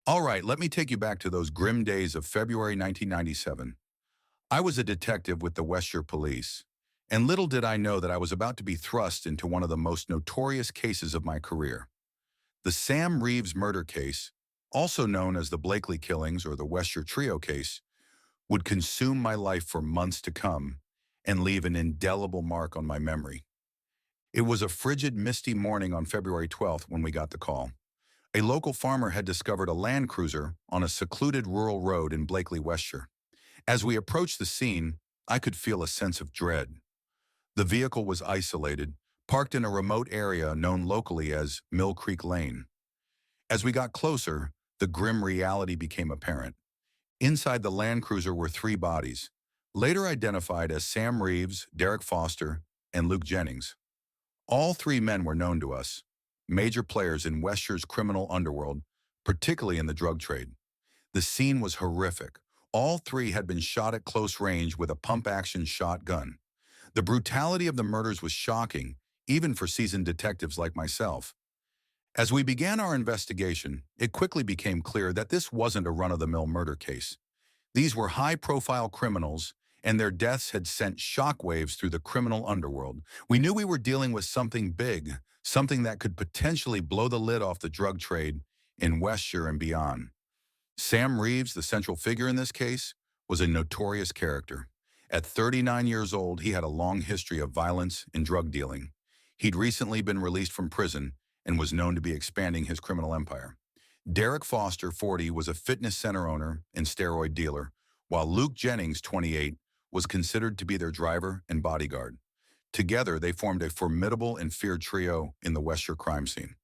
All right, let me take you back to those grim days of February 1997. I was a detective with the Westshire Police, and little did I know that I was about to be thrust into one of the most notorious cases of my career. The Sam Reeves murder case, also known as the Blakely killings or the Westshire Trio case, would consume my life for months to come and leave an indelible mark on my memory. It was a frigid, misty morning on February 12th when we got the call. A local farmer had discovered a Land Cruiser on a secluded rural road in Blakely, Westshire. As we approached the scene, I could feel a sense of dread. The vehicle was isolated, parked in a remote area known locally as Mill Creek Lane. As we got closer, the grim reality became apparent. Inside the Land Cruiser were three bodies, later identified as Sam Reeves, Derek Foster, and Luke Jennings. All three men were known to us, major players in Westshire's criminal underworld, particularly in the drug trade. The scene was horrific. All three had been shot at close range with a pump-action shotgun. The brutality of the murders was shocking, even for seasoned detectives like myself. As we began our investigation, it quickly became clear that this wasn't a run-of-the-mill murder case. These were high-profile criminals, and their deaths had sent shockwaves through the criminal underworld. We knew we were dealing with something big, something that could potentially blow the lid off the drug trade in Westshire and beyond. Sam Reeves, the central figure in this case, was a notorious character. At 39 years old, he had a long history of violence and drug dealing. He'd recently been released from prison and was known to be expanding his criminal empire. Derek Foster, 40, was a fitness center owner and steroid dealer, while Luke Jennings, 28, was considered to be their driver and bodyguard. Together, they formed a formidable and feared trio in the Westshire crime scene.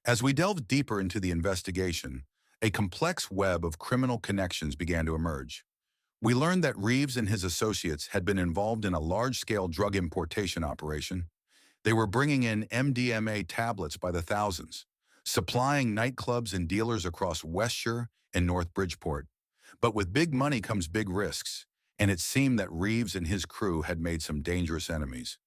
As we delved deeper into the investigation, a complex web of criminal connections began to emerge. We learned that Reeves and his associates had been involved in a large-scale drug importation operation. They were bringing in MDMA tablets by the thousands, supplying nightclubs and dealers across Westshire and North Bridgeport. But with big money comes big risks, and it seemed that Reeves and his crew had made some dangerous enemies.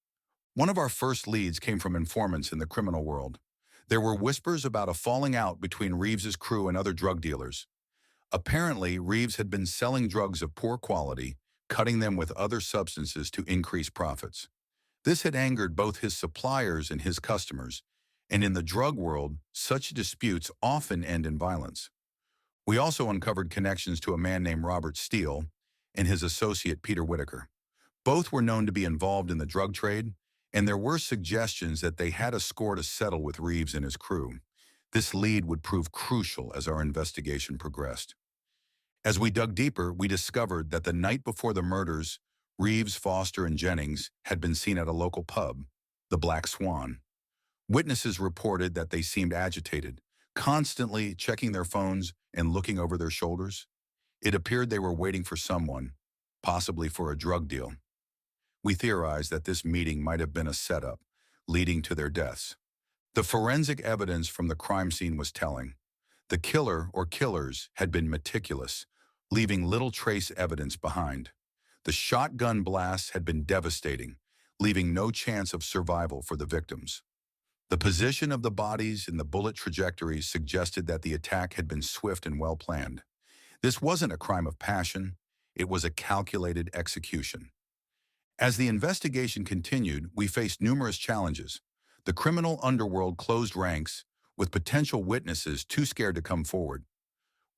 One of our first leads came from informants in the criminal world. There were whispers about a falling out between Reeves's crew and other drug dealers. Apparently, Reeves had been selling drugs of poor quality, cutting them with other substances to increase profits. This had angered both his suppliers and his customers, and in the drug world, such disputes often end in violence. We also uncovered connections to a man named Robert Steele and his associate Peter Whitaker. Both were known to be involved in the drug trade, and there were suggestions that they had a score to settle with Reeves and his crew. This lead would prove crucial as our investigation progressed. As we dug deeper, we discovered that the night before the murders, Reeves, Foster, and Jennings had been seen at a local pub, the Black Swan. Witnesses reported that they seemed agitated, constantly checking their phones and looking over their shoulders. It appeared they were waiting for someone, possibly for a drug deal. We theorized that this meeting might have been a setup, leading to their deaths. The forensic evidence from the crime scene was telling. The killer or killers had been meticulous, leaving little trace evidence behind. The shotgun blasts had been devastating, leaving no chance of survival for the victims. The position of the bodies and the bullet trajectories suggested that the attack had been swift and well-planned. This wasn't a crime of passion, it was a calculated execution. As the investigation continued, we faced numerous challenges. The criminal underworld closed ranks, with potential witnesses too scared to come forward.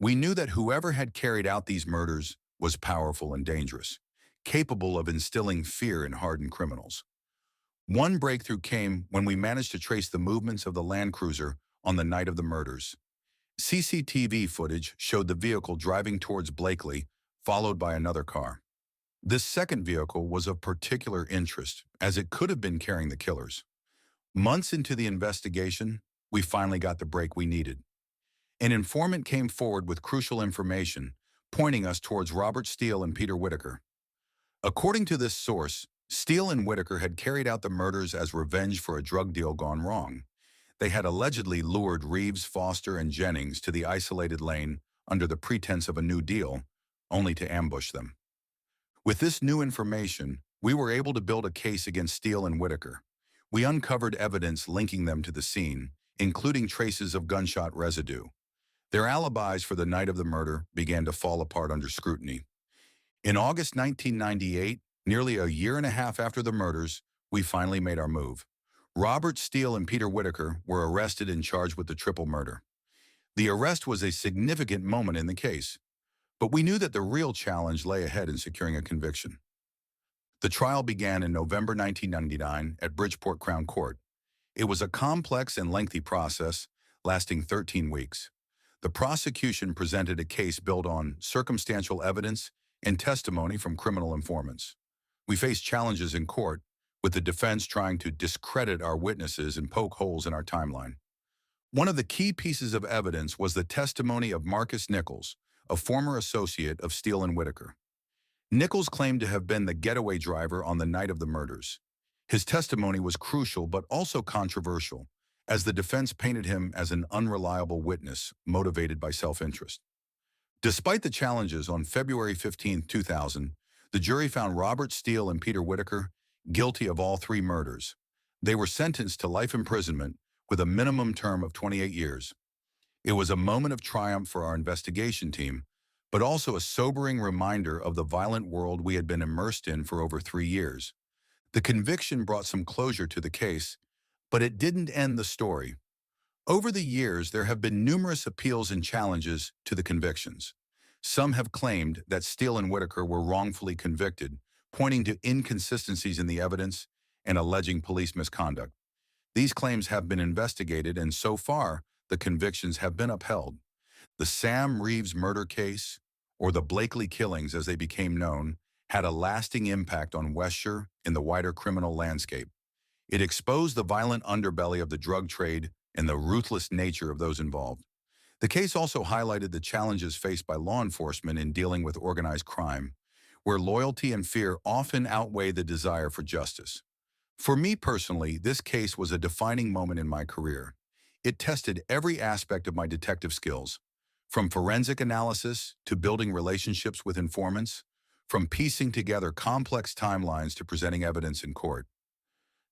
We knew that whoever had carried out these murders was powerful and dangerous, capable of instilling fear in hardened criminals. One breakthrough came when we managed to trace the movements of the Land Cruiser on the night of the murders. CCTV footage showed the vehicle driving towards Blakely, followed by another car. This second vehicle was of particular interest, as it could have been carrying the killers. Months into the investigation, we finally got the break we needed. An informant came forward with crucial information, pointing us towards Robert Steele and Peter Whitaker. According to this source, Steele and Whitaker had carried out the murders as revenge for a drug deal gone wrong. They had allegedly lured Reeves, Foster, and Jennings to the isolated lane under the pretense of a new deal, only to ambush them. With this new information, we were able to build a case against Steele and Whitaker. We uncovered evidence linking them to the scene, including traces of gunshot residue. Their alibis for the night of the murder began to fall apart under scrutiny. In August 1998, nearly a year and a half after the murders, we finally made our move. Robert Steele and Peter Whitaker were arrested and charged with the triple murder. The arrest was a significant moment in the case, but we knew that the real challenge lay ahead in securing a conviction. The trial began in November 1999 at Bridgeport Crown Court. It was a complex and lengthy process, lasting 13 weeks. The prosecution presented a case built on circumstantial evidence and testimony from criminal informants. We faced challenges in court, with the defense trying to discredit our witnesses and poke holes in our timeline. One of the key pieces of evidence was the testimony of Marcus Nichols, a former associate of Steele and Whitaker. Nichols claimed to have been the getaway driver on the night of the murders. His testimony was crucial but also controversial, as the defense painted him as an unreliable witness motivated by self-interest. Despite the challenges, on February 15, 2000, the jury found Robert Steele and Peter Whitaker guilty of all three murders. They were sentenced to life imprisonment with a minimum term of 28 years. It was a moment of triumph for our investigation team, but also a sobering reminder of the violent world we had been immersed in for over 3 years. The conviction brought some closure to the case, but it didn't end the story. Over the years, there have been numerous appeals and challenges to the convictions. Some have claimed that Steele and Whitaker were wrongfully convicted, pointing to inconsistencies in the evidence and alleging police misconduct. These claims have been investigated, and so far, the convictions have been upheld. The Sam Reeves murder case, or the Blakely killings as they became known, had a lasting impact on Westshore and the wider criminal landscape. It exposed the violent underbelly of the drug trade and the ruthless nature of those involved. The case also highlighted the challenges faced by law enforcement in dealing with organized crime, where loyalty and fear often outweigh the desire for justice. For me personally, this case was a defining moment in my career. It tested every aspect of my detective skills, from forensic analysis to building relationships with informants, from piecing together complex timelines to presenting evidence in court.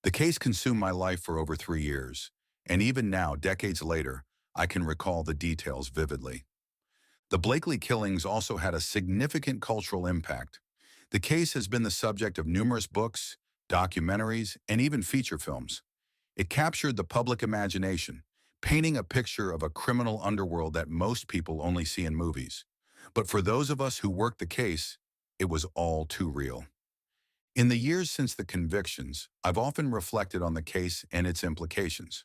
The case consumed my life for over 3 years, and even now, decades later, I can recall the details vividly. The Blakely killings also had a significant cultural impact. The case has been the subject of numerous books, documentaries, and even feature films. It captured the public imagination, painting a picture of a criminal underworld that most people only see in movies. But for those of us who worked the case, it was all too real. In the years since the convictions, I've often reflected on the case and its implications.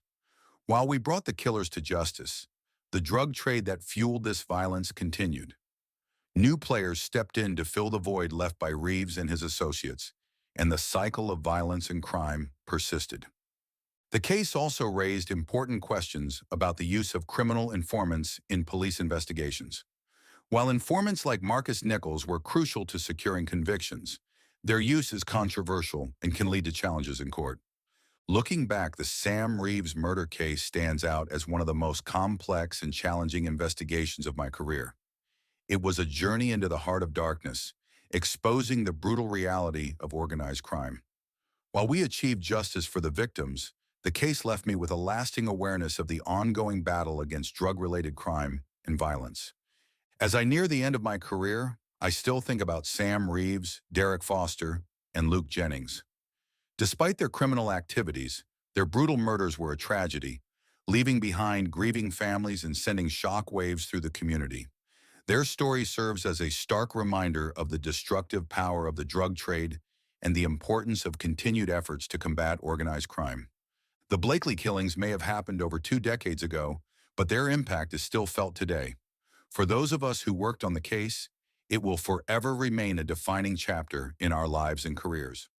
While we brought the killers to justice, the drug trade that fueled this violence continued. New players stepped in to fill the void left by Reeves and his associates, and the cycle of violence and crime persisted. The case also raised important questions about the use of criminal informants in police investigations. While informants like Marcus Nichols were crucial to securing convictions, their use is controversial and can lead to challenges in court. Looking back, the Sam Reeves murder case stands out as one of the most complex and challenging investigations of my career. It was a journey into the heart of darkness, exposing the brutal reality of organized crime. While we achieved justice for the victims, the case left me with a lasting awareness of the ongoing battle against drug-related crime and violence. As I near the end of my career, I still think about Sam Reeves, Derek Foster, and Luke Jennings. Despite their criminal activities, their brutal murders were a tragedy, leaving behind grieving families and sending shockwaves through the community. Their story serves as a stark reminder of the destructive power of the drug trade and the importance of continued efforts to combat organized crime. The Blakely killings may have happened over 2 decades ago, but their impact is still felt today. For those of us who worked on the case, it will forever remain a defining chapter in our lives and careers.